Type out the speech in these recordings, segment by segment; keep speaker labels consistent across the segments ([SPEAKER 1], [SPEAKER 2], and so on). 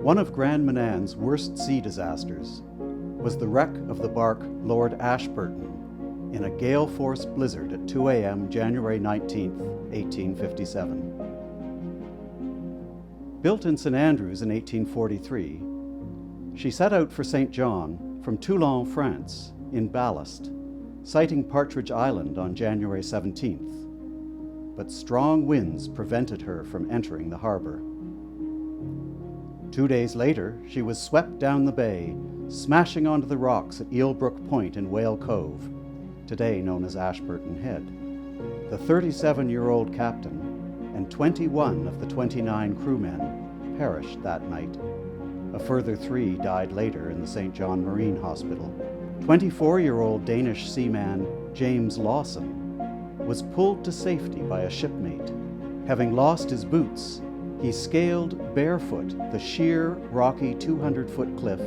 [SPEAKER 1] One of GManan's worst sea disasters was the wreck of the bark Lord Ashburton in a gale-force blizzard at 2 a.m. January 19, 1857. Built in St. Andrews in 1843, she set out for St. John from Toulon, France, in ballast, sighting Partridge Island on January 17th, but strong winds prevented her from entering the harbor. 2 days later, she was swept down the bay, smashing onto the rocks at Eelbrook Point in Whale Cove, today known as Ashburton Head. The 37-year-old captain and 21 of the 29 crewmen perished that night. A further 3 died later in the St. John Marine Hospital. 24-year-old Danish seaman James Lawson was pulled to safety by a shipmate. Having lost his boots, he scaled barefoot the sheer, rocky 200-foot cliff,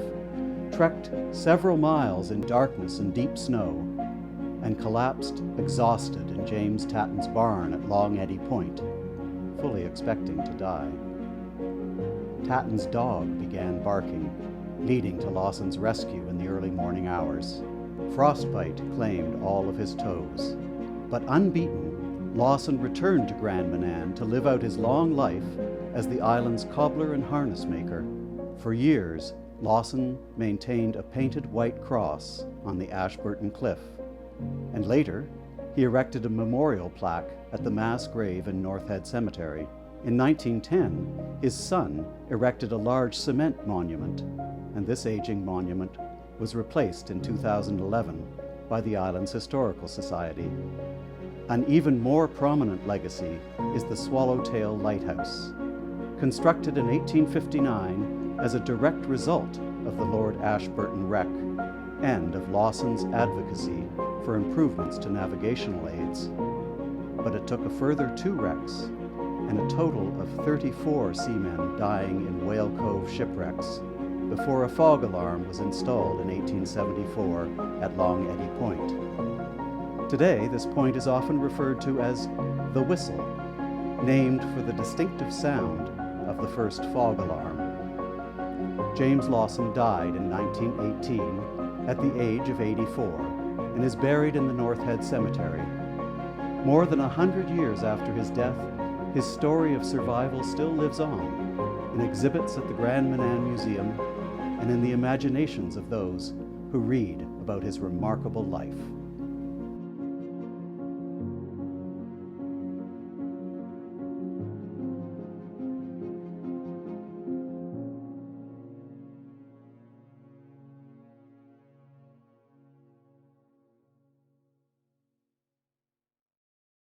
[SPEAKER 1] trekked several miles in darkness and deep snow, and collapsed exhausted in James Tatton's barn at Long Eddy Point, fully expecting to die. Tatton's dog began barking, leading to Lawson's rescue in the early morning hours. Frostbite claimed all of his toes, but unbeaten, Lawson returned to GManan to live out his long life as the island's cobbler and harness maker. For years, Lawson maintained a painted white cross on the Ashburton Cliff, and later he erected a memorial plaque at the mass grave in North Head Cemetery. In 1910, his son erected a large cement monument, and this aging monument was replaced in 2011 by the island's Historical Society. An even more prominent legacy is the Swallowtail Lighthouse. Constructed in 1859 as a direct result of the Lord Ashburton wreck and of Lawson's advocacy for improvements to navigational aids. But it took a further 2 wrecks and a total of 34 seamen dying in Whale Cove shipwrecks before a fog alarm was installed in 1874 at Long Eddy Point. Today, this point is often referred to as the Whistle, named for the distinctive sound of the first fog alarm. James Lawson died in 1918 at the age of 84 and is buried in the North Head Cemetery. More than 100 years after his death, his story of survival still lives on in exhibits at the GManan Museum and in the imaginations of those who read about his remarkable life.